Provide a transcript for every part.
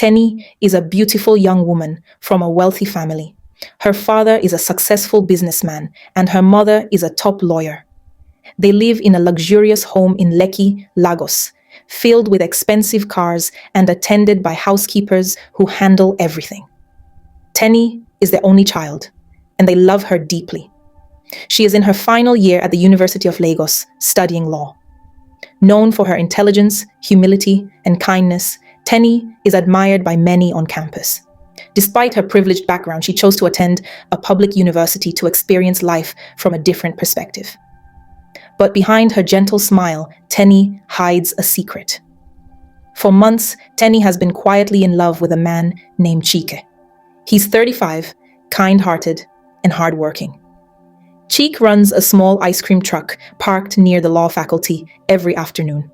Teni is a beautiful young woman from a wealthy family. Her father is a successful businessman and her mother is a top lawyer. They live in a luxurious home in Lekki, Lagos, filled with expensive cars and attended by housekeepers who handle everything. Teni is their only child, and they love her deeply. She is in her final year at the University of Lagos, studying law. Known for her intelligence, humility, and kindness, Teni is admired by many on campus. Despite her privileged background, she chose to attend a public university to experience life from a different perspective. But behind her gentle smile, Teni hides a secret. For months, Teni has been quietly in love with a man named Chike. He's 35, kind-hearted, and hardworking. Chike runs a small ice cream truck parked near the law faculty every afternoon.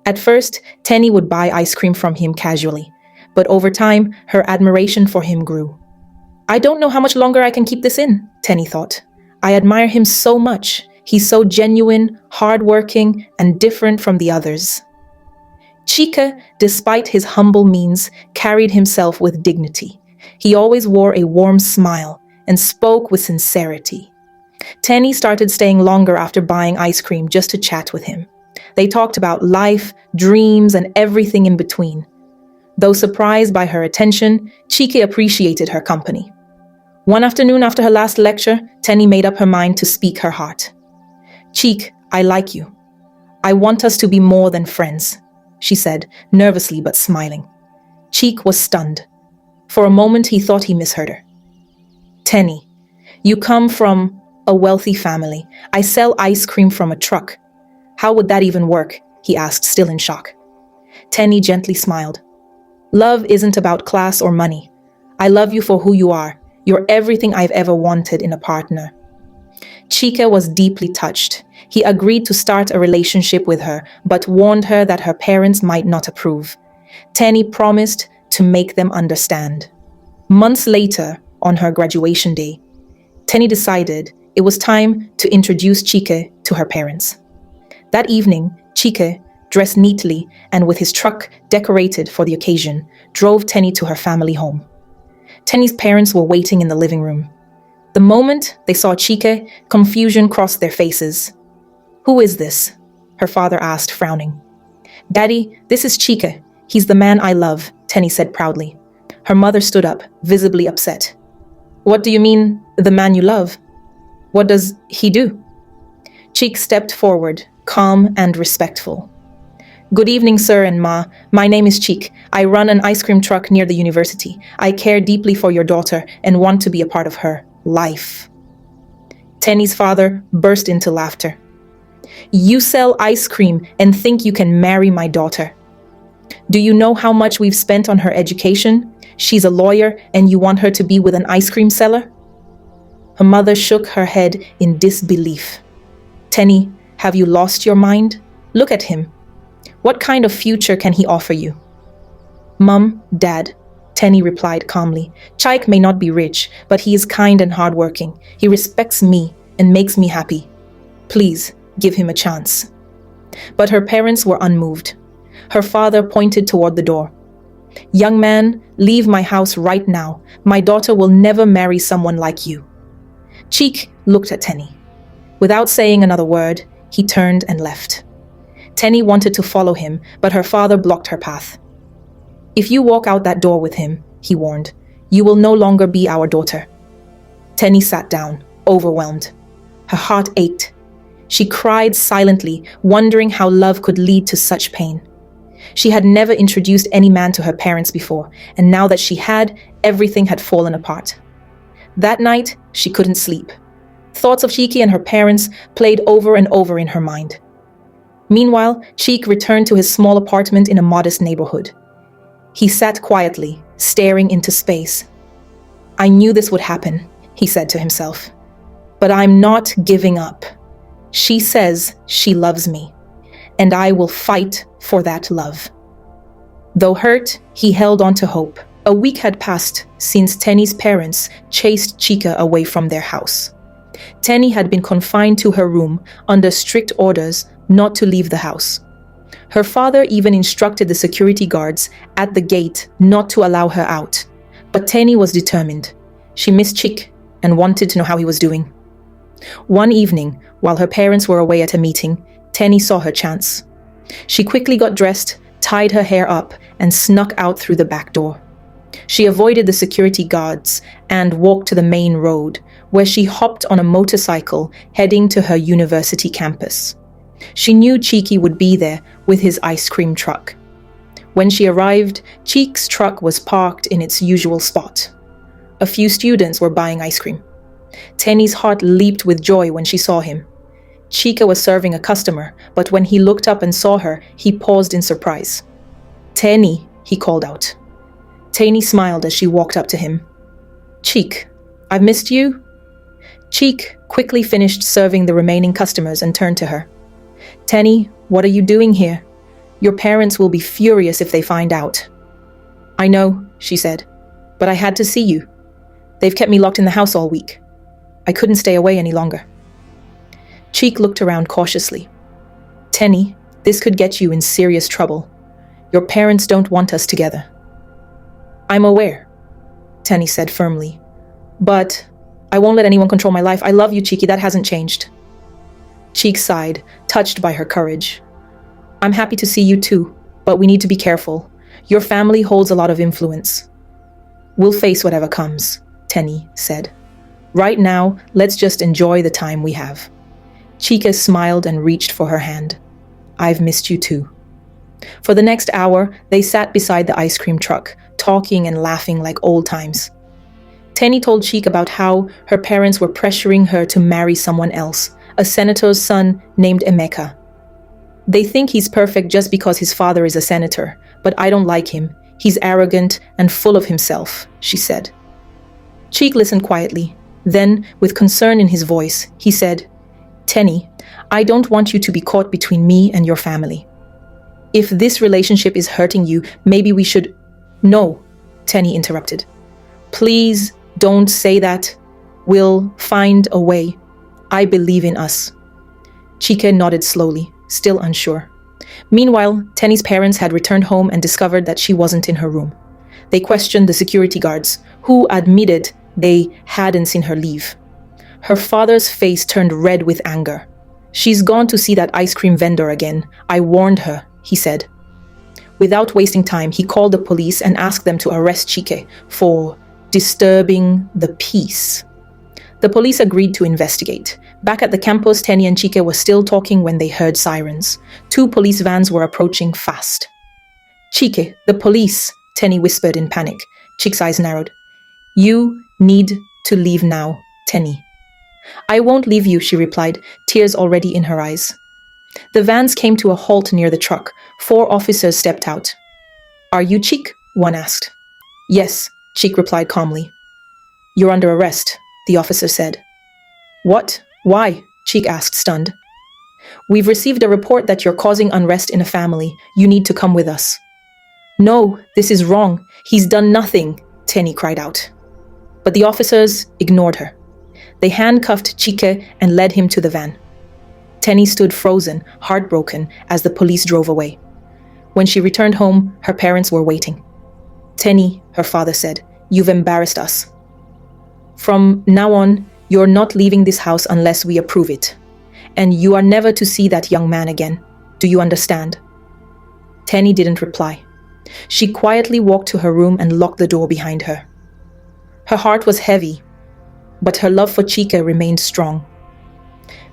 At first, Teni would buy ice cream from him casually, but over time, her admiration for him grew. "I don't know how much longer I can keep this in," Teni thought. "I admire him so much. He's so genuine, hardworking, and different from the others." Chike, despite his humble means, carried himself with dignity. He always wore a warm smile and spoke with sincerity. Teni started staying longer after buying ice cream just to chat with him. They talked about life, dreams, and everything in between. Though surprised by her attention, Chike appreciated her company. One afternoon after her last lecture, Teni made up her mind to speak her heart. "Chike, I like you. I want us to be more than friends," she said, nervously but smiling. Chike was stunned. For a moment, he thought he misheard her. "Teni, you come from a wealthy family. I sell ice cream from a truck. How would that even work?" he asked, still in shock. Teni gently smiled. "Love isn't about class or money. I love you for who you are. You're everything I've ever wanted in a partner." Chike was deeply touched. He agreed to start a relationship with her, but warned her that her parents might not approve. Teni promised to make them understand. Months later, on her graduation day, Teni decided it was time to introduce Chike to her parents. That evening, Chike, dressed neatly and with his truck decorated for the occasion, drove Teni to her family home. Teni's parents were waiting in the living room. The moment they saw Chike, confusion crossed their faces. "Who is this?" her father asked, frowning. "Daddy, this is Chike. He's the man I love," Teni said proudly. Her mother stood up, visibly upset. "What do you mean, the man you love? What does he do?" Chike stepped forward, calm and respectful. "Good evening, sir and ma. My name is Chike. I run an ice cream truck near the university. I care deeply for your daughter and want to be a part of her life." Teni's father burst into laughter. "You sell ice cream and think you can marry my daughter? Do you know how much we've spent on her education? She's a lawyer and you want her to be with an ice cream seller?" Her mother shook her head in disbelief. "Teni, have you lost your mind? Look at him. What kind of future can he offer you?" "Mum, Dad," Teni replied calmly, "Chike may not be rich, but he is kind and hardworking. He respects me and makes me happy. Please, give him a chance." But her parents were unmoved. Her father pointed toward the door. "Young man, leave my house right now. My daughter will never marry someone like you." Chike looked at Teni. Without saying another word, he turned and left. Teni wanted to follow him, but her father blocked her path. "If you walk out that door with him," he warned, "you will no longer be our daughter." Teni sat down, overwhelmed. Her heart ached. She cried silently, wondering how love could lead to such pain. She had never introduced any man to her parents before, and now that she had, everything had fallen apart. That night, she couldn't sleep. Thoughts of Chike and her parents played over and over in her mind. Meanwhile, Chike returned to his small apartment in a modest neighborhood. He sat quietly, staring into space. "I knew this would happen," he said to himself. "But I'm not giving up. She says she loves me, and I will fight for that love." Though hurt, he held on to hope. A week had passed since Teni's parents chased Chike away from their house. Teni had been confined to her room under strict orders not to leave the house. Her father even instructed the security guards at the gate not to allow her out. But Teni was determined. She missed Chike and wanted to know how he was doing. One evening, while her parents were away at a meeting, Teni saw her chance. She quickly got dressed, tied her hair up, and snuck out through the back door. She avoided the security guards and walked to the main road, where she hopped on a motorcycle heading to her university campus. She knew Chike would be there with his ice cream truck. When she arrived, Chike's truck was parked in its usual spot. A few students were buying ice cream. Teni's heart leaped with joy when she saw him. Chike was serving a customer, but when he looked up and saw her, he paused in surprise. "Teni," he called out. Teni smiled as she walked up to him. "Chike, I've missed you?" Chike quickly finished serving the remaining customers and turned to her. "Teni, what are you doing here? Your parents will be furious if they find out." "I know," she said, "but I had to see you. They've kept me locked in the house all week. I couldn't stay away any longer." Chike looked around cautiously. "Teni, this could get you in serious trouble. Your parents don't want us together." "I'm aware," Teni said firmly. "But I won't let anyone control my life. I love you, Chike. That hasn't changed." Chike sighed, touched by her courage. "I'm happy to see you too, but we need to be careful. Your family holds a lot of influence." "We'll face whatever comes," Teni said. "Right now, let's just enjoy the time we have." Chike smiled and reached for her hand. "I've missed you too." For the next hour, they sat beside the ice cream truck, talking and laughing like old times. Teni told Chike about how her parents were pressuring her to marry someone else, a senator's son named Emeka. "They think he's perfect just because his father is a senator, but I don't like him. He's arrogant and full of himself," she said. Chike listened quietly. Then, with concern in his voice, he said, "Teni, I don't want you to be caught between me and your family. If this relationship is hurting you, maybe we should—" "No," Teni interrupted. "Please don't say that. We'll find a way. I believe in us." Chike nodded slowly, still unsure. Meanwhile, Teni's parents had returned home and discovered that she wasn't in her room. They questioned the security guards, who admitted they hadn't seen her leave. Her father's face turned red with anger. "She's gone to see that ice cream vendor again. I warned her," he said. Without wasting time, he called the police and asked them to arrest Chike for disturbing the peace. The police agreed to investigate. Back at the campus, Teni and Chike were still talking when they heard sirens. 2 police vans were approaching fast. "Chike, the police," Teni whispered in panic. Chike's eyes narrowed. "You need to leave now, Teni." "I won't leave you," she replied, tears already in her eyes. The vans came to a halt near the truck. 4 officers stepped out. "Are you Chike?" one asked. "Yes," Chike replied calmly. "You're under arrest," the officer said. "What? Why?" Chike asked, stunned. "We've received a report that you're causing unrest in a family. You need to come with us." "No, this is wrong. He's done nothing," Teni cried out. But the officers ignored her. They handcuffed Chike and led him to the van. Teni stood frozen, heartbroken, as the police drove away. When she returned home, her parents were waiting. "Teni," her father said, "you've embarrassed us. From now on, you're not leaving this house unless we approve it. And you are never to see that young man again. Do you understand?" Teni didn't reply. She quietly walked to her room and locked the door behind her. Her heart was heavy, but her love for Chike remained strong.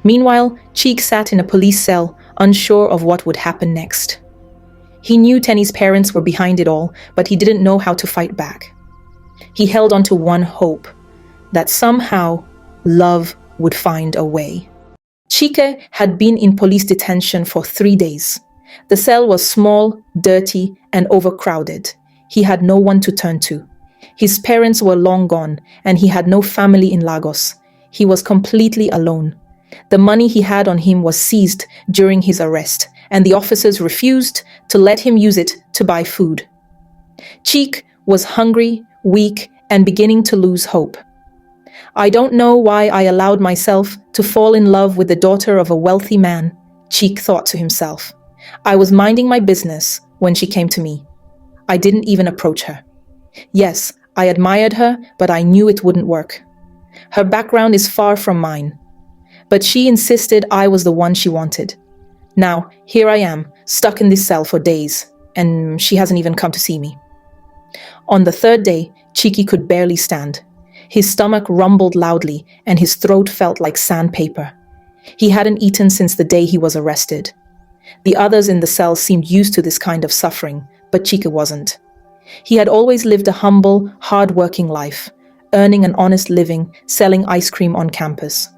Meanwhile, Chike sat in a police cell, unsure of what would happen next. He knew Teni's parents were behind it all, but he didn't know how to fight back. He held on to one hope, that somehow love would find a way. Chike had been in police detention for 3 days. The cell was small, dirty, and overcrowded. He had no one to turn to. His parents were long gone, and he had no family in Lagos. He was completely alone. The money he had on him was seized during his arrest, and the officers refused to let him use it to buy food. Chike was hungry, weak, and beginning to lose hope. "I don't know why I allowed myself to fall in love with the daughter of a wealthy man," Chike thought to himself. I was minding my business when she came to me. I didn't even approach her. Yes, I admired her, but I knew it wouldn't work. Her background is far from mine. But she insisted I was the one she wanted. Now, here I am, stuck in this cell for days, and she hasn't even come to see me. On the third day, Chike could barely stand. His stomach rumbled loudly, and his throat felt like sandpaper. He hadn't eaten since the day he was arrested. The others in the cell seemed used to this kind of suffering, but Chike wasn't. He had always lived a humble, hard-working life, earning an honest living, selling ice cream on campus.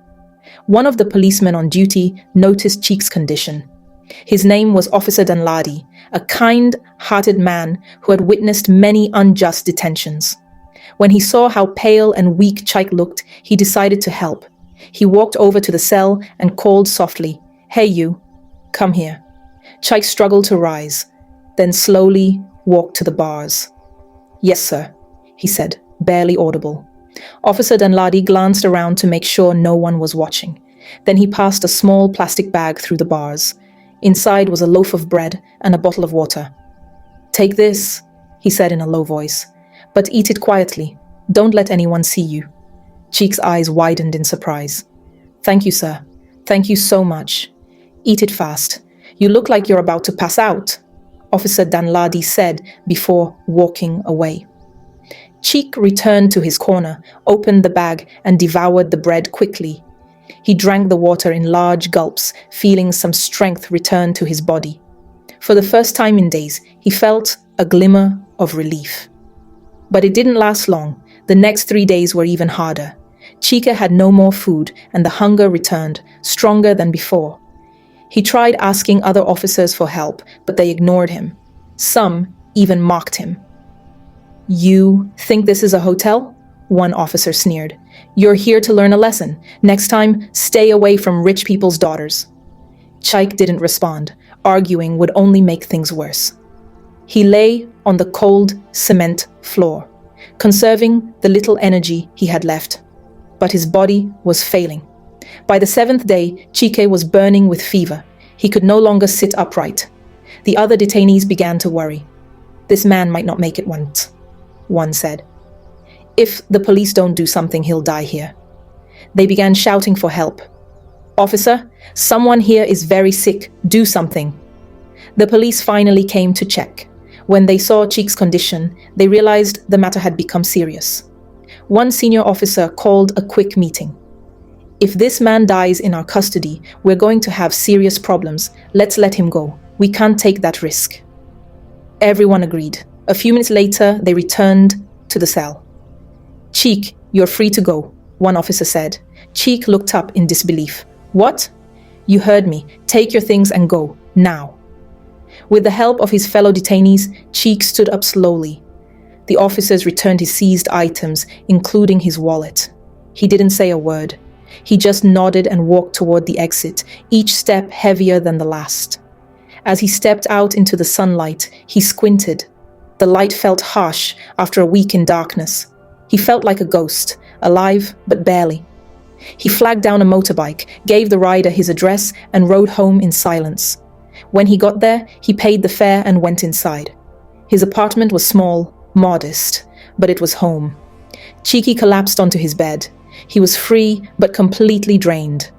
One of the policemen on duty noticed Chike's condition. His name was Officer Danladi, a kind-hearted man who had witnessed many unjust detentions. When he saw how pale and weak Chike looked, he decided to help. He walked over to the cell and called softly, "Hey you, come here." Chike struggled to rise, then slowly walked to the bars. "Yes, sir," he said, barely audible. Officer Danladi glanced around to make sure no one was watching. Then he passed a small plastic bag through the bars. Inside was a loaf of bread and a bottle of water. "Take this," he said in a low voice, "but eat it quietly. Don't let anyone see you." Cheek's eyes widened in surprise. "Thank you, sir. Thank you so much. Eat it fast. You look like you're about to pass out," Officer Danladi said before walking away. Cheek returned to his corner, opened the bag, and devoured the bread quickly. He drank the water in large gulps, feeling some strength return to his body. For the first time in days, he felt a glimmer of relief. But it didn't last long. The next 3 days were even harder. Chike had no more food, and the hunger returned, stronger than before. He tried asking other officers for help, but they ignored him. Some even mocked him. "You think this is a hotel?" one officer sneered. "You're here to learn a lesson. Next time, stay away from rich people's daughters." Chike didn't respond. Arguing would only make things worse. He lay on the cold cement floor, conserving the little energy he had left. But his body was failing. By the 7th day, Chike was burning with fever. He could no longer sit upright. The other detainees began to worry. "This man might not make it once," one said. "If the police don't do something, he'll die here." They began shouting for help. "Officer, someone here is very sick. Do something." The police finally came to check. When they saw Cheek's condition, they realized the matter had become serious. One senior officer called a quick meeting. "If this man dies in our custody, we're going to have serious problems. Let's let him go. We can't take that risk." Everyone agreed. A few minutes later, they returned to the cell. "Cheek, you're free to go," one officer said. Cheek looked up in disbelief. "What?" "You heard me. Take your things and go. Now." With the help of his fellow detainees, Cheek stood up slowly. The officers returned his seized items, including his wallet. He didn't say a word. He just nodded and walked toward the exit, each step heavier than the last. As he stepped out into the sunlight, he squinted. The light felt harsh after a week in darkness. He felt like a ghost, alive but barely. He flagged down a motorbike, gave the rider his address, and rode home in silence. When he got there, he paid the fare and went inside. His apartment was small, modest, but it was home. Chike collapsed onto his bed. He was free, but completely drained.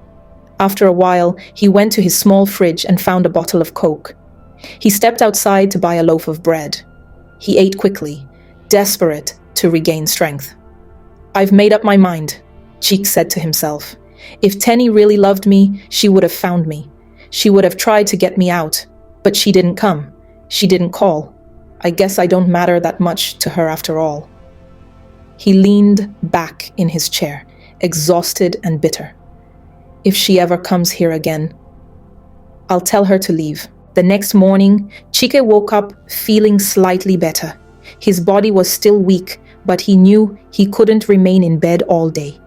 After a while, he went to his small fridge and found a bottle of Coke. He stepped outside to buy a loaf of bread. He ate quickly, desperate to regain strength. "I've made up my mind," Chike said to himself. "If Teni really loved me, she would have found me. She would have tried to get me out, but she didn't come. She didn't call. I guess I don't matter that much to her after all." He leaned back in his chair, exhausted and bitter. "If she ever comes here again, I'll tell her to leave." The next morning, Chike woke up feeling slightly better. His body was still weak, but he knew he couldn't remain in bed all day.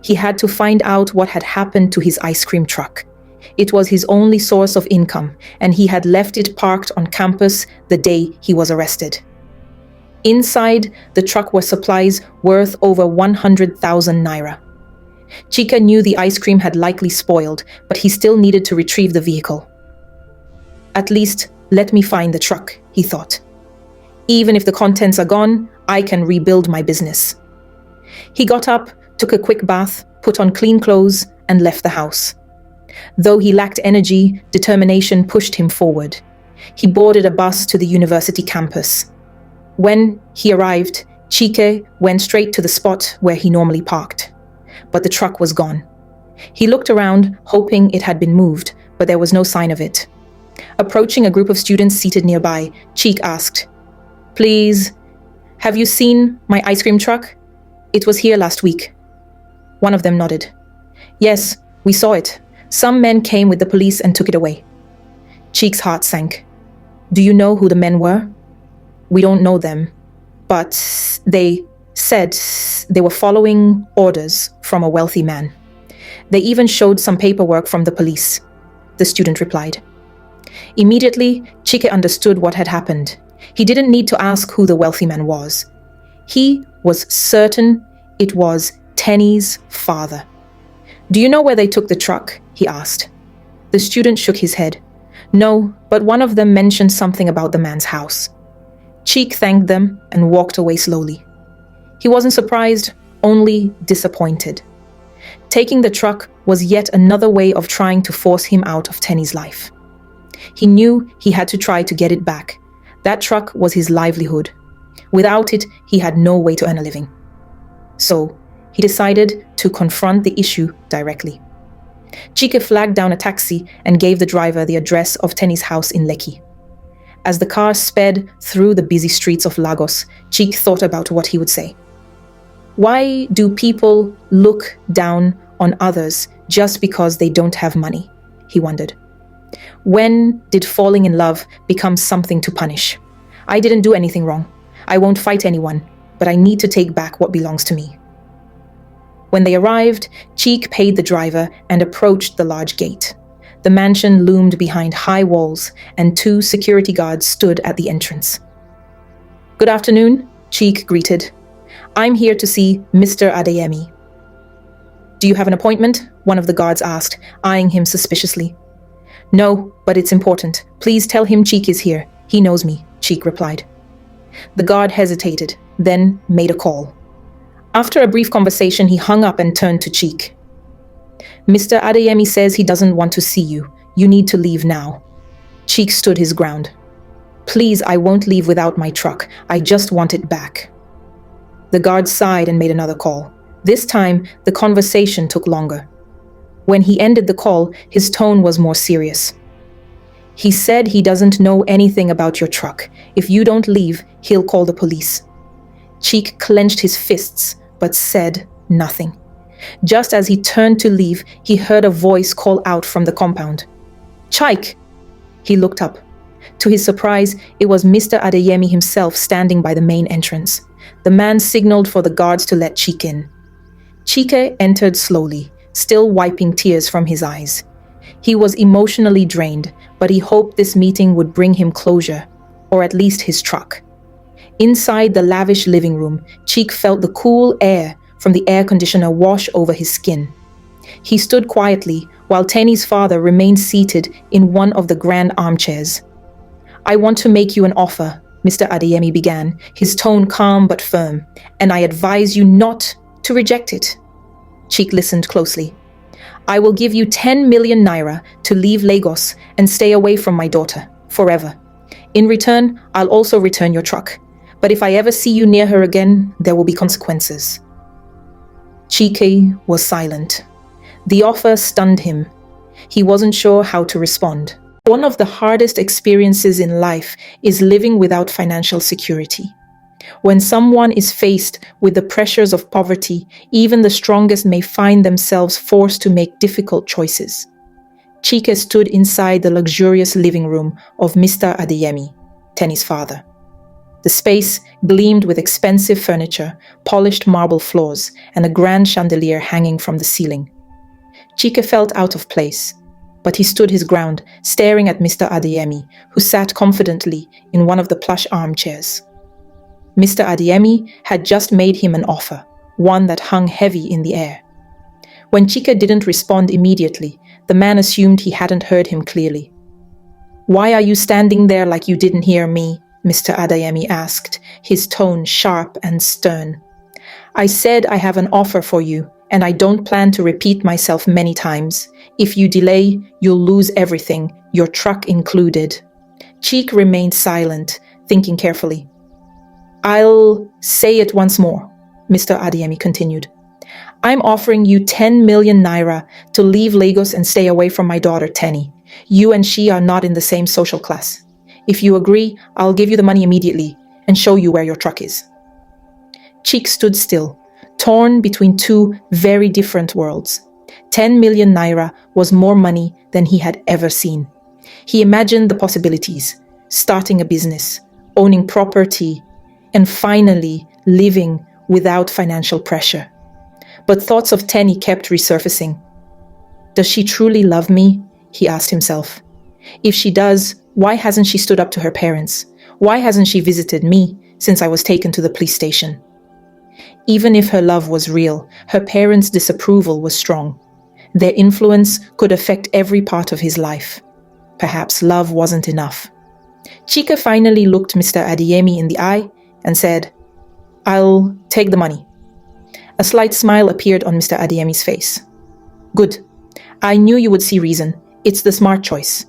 He had to find out what had happened to his ice cream truck. It was his only source of income, and he had left it parked on campus the day he was arrested. Inside the truck were supplies worth over 100,000 naira. Chike knew the ice cream had likely spoiled, but he still needed to retrieve the vehicle. At least, let me find the truck, he thought. Even if the contents are gone, I can rebuild my business. He got up, took a quick bath, put on clean clothes, and left the house. Though he lacked energy, determination pushed him forward. He boarded a bus to the university campus. When he arrived, Chike went straight to the spot where he normally parked. But the truck was gone. He looked around, hoping it had been moved, but there was no sign of it. Approaching a group of students seated nearby, Chike asked, "Please, have you seen my ice cream truck? It was here last week." One of them nodded. "Yes, we saw it. Some men came with the police and took it away." Chike's heart sank. "Do you know who the men were?" "We don't know them, but they said they were following orders from a wealthy man. They even showed some paperwork from the police," the student replied. Immediately, Chike understood what had happened. He didn't need to ask who the wealthy man was. He was certain it was Teni's father. "Do you know where they took the truck?" he asked. The student shook his head. "No, but one of them mentioned something about the man's house." Chike thanked them and walked away slowly. He wasn't surprised, only disappointed. Taking the truck was yet another way of trying to force him out of Teni's life. He knew he had to try to get it back. That truck was his livelihood. Without it, he had no way to earn a living. So, he decided to confront the issue directly. Chike flagged down a taxi and gave the driver the address of Teni's house in Lekki. As the car sped through the busy streets of Lagos, Chike thought about what he would say. Why do people look down on others just because they don't have money? He wondered. When did falling in love become something to punish? I didn't do anything wrong. I won't fight anyone, but I need to take back what belongs to me. When they arrived, Chike paid the driver and approached the large gate. The mansion loomed behind high walls, and 2 security guards stood at the entrance. "Good afternoon," Chike greeted. "I'm here to see Mr. Adeyemi." "Do you have an appointment?" one of the guards asked, eyeing him suspiciously. "No, but it's important. Please tell him Chike is here. He knows me," Chike replied. The guard hesitated, then made a call. After a brief conversation, he hung up and turned to Chike. "Mr. Adeyemi says he doesn't want to see you. You need to leave now." Chike stood his ground. "Please, I won't leave without my truck. I just want it back." The guard sighed and made another call. This time, the conversation took longer. When he ended the call, his tone was more serious. "He said he doesn't know anything about your truck. If you don't leave, he'll call the police." Chike clenched his fists, but said nothing. Just as he turned to leave, he heard a voice call out from the compound. "Chike!" He looked up. To his surprise, it was Mr. Adeyemi himself standing by the main entrance. The man signaled for the guards to let Chike in. Chike entered slowly, still wiping tears from his eyes. He was emotionally drained, but he hoped this meeting would bring him closure, or at least his truck. Inside the lavish living room, Chike felt the cool air from the air conditioner wash over his skin. He stood quietly while Teni's father remained seated in one of the grand armchairs. "I want to make you an offer," Mr. Adeyemi began, his tone calm but firm, "and I advise you not to reject it." Chike listened closely. "I will give you 10 million naira to leave Lagos and stay away from my daughter, forever. In return, I'll also return your truck. But if I ever see you near her again, there will be consequences." Chike was silent. The offer stunned him. He wasn't sure how to respond. One of the hardest experiences in life is living without financial security. When someone is faced with the pressures of poverty, even the strongest may find themselves forced to make difficult choices. Chike stood inside the luxurious living room of Mr. Adeyemi, Teni's father. The space gleamed with expensive furniture, polished marble floors, and a grand chandelier hanging from the ceiling. Chike felt out of place, but he stood his ground, staring at Mr. Adeyemi, who sat confidently in one of the plush armchairs. Mr. Adeyemi had just made him an offer, one that hung heavy in the air. When Chike didn't respond immediately, the man assumed he hadn't heard him clearly. "Why are you standing there like you didn't hear me?" Mr. Adeyemi asked, his tone sharp and stern. "I said I have an offer for you, and I don't plan to repeat myself many times. If you delay, you'll lose everything, your truck included." Chike remained silent, thinking carefully. "I'll say it once more," Mr. Adeyemi continued. "I'm offering you 10 million naira to leave Lagos and stay away from my daughter, Teni. You and she are not in the same social class. If you agree, I'll give you the money immediately and show you where your truck is." Chike stood still, torn between two very different worlds. 10 million naira was more money than he had ever seen. He imagined the possibilities, starting a business, owning property, and finally living without financial pressure. But thoughts of Teni kept resurfacing. "Does she truly love me?" he asked himself. "If she does, why hasn't she stood up to her parents? Why hasn't she visited me since I was taken to the police station?" Even if her love was real, her parents' disapproval was strong. Their influence could affect every part of his life. Perhaps love wasn't enough. Chike finally looked Mr. Adeyemi in the eye and said, "I'll take the money." A slight smile appeared on Mr. Adeyemi's face. "Good. I knew you would see reason. It's the smart choice."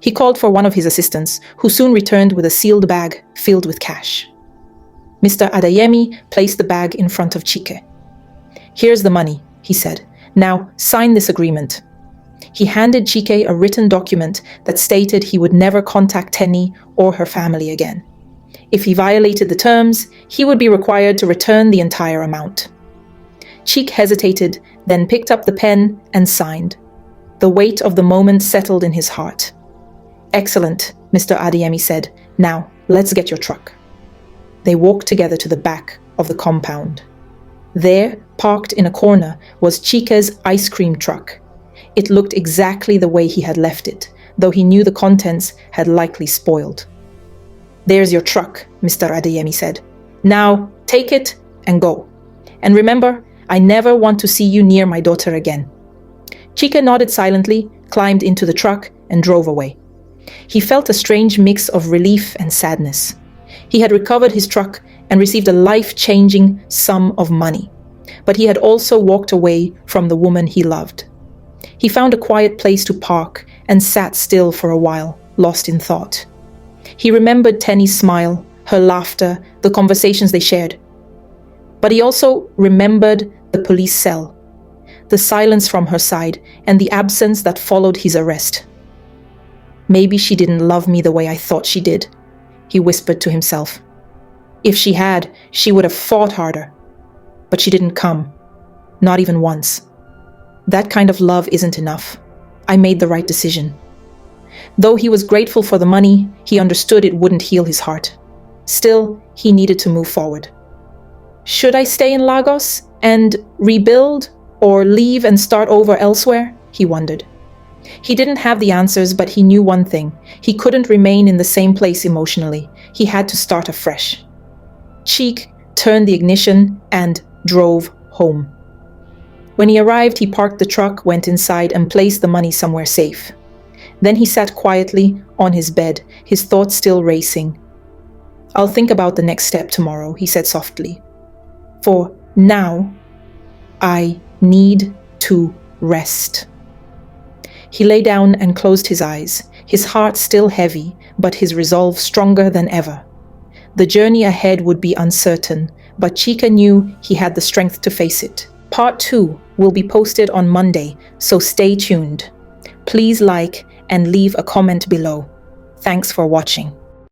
He called for one of his assistants, who soon returned with a sealed bag filled with cash. Mr. Adeyemi placed the bag in front of Chike. "Here's the money," he said. "Now sign this agreement." He handed Chike a written document that stated he would never contact Teni or her family again. If he violated the terms, he would be required to return the entire amount. Chike hesitated, then picked up the pen and signed. The weight of the moment settled in his heart. "Excellent," Mr. Adeyemi said. "Now, let's get your truck." They walked together to the back of the compound. There, parked in a corner, was Chike's ice cream truck. It looked exactly the way he had left it, though he knew the contents had likely spoiled. "There's your truck," Mr. Adeyemi said. "Now, take it and go. And remember, I never want to see you near my daughter again." Chike nodded silently, climbed into the truck, and drove away. He felt a strange mix of relief and sadness. He had recovered his truck and received a life-changing sum of money, but he had also walked away from the woman he loved. He found a quiet place to park and sat still for a while, lost in thought. He remembered Teni's smile, her laughter, the conversations they shared. But he also remembered the police cell, the silence from her side, and the absence that followed his arrest. "Maybe she didn't love me the way I thought she did," he whispered to himself. "If she had, she would have fought harder. But she didn't come, not even once. That kind of love isn't enough. I made the right decision." Though he was grateful for the money, he understood it wouldn't heal his heart. Still, he needed to move forward. Should I stay in Lagos and rebuild, or leave and start over elsewhere? He wondered. He didn't have the answers, but he knew one thing. He couldn't remain in the same place emotionally. He had to start afresh. Chike turned the ignition and drove home. When he arrived, he parked the truck, went inside, and placed the money somewhere safe. Then he sat quietly on his bed, his thoughts still racing. "I'll think about the next step tomorrow," he said softly. "For now, I need to rest." He lay down and closed his eyes, his heart still heavy, but his resolve stronger than ever. The journey ahead would be uncertain, but Chike knew he had the strength to face it. Part 2 will be posted on Monday, so stay tuned. Please like and leave a comment below. Thanks for watching.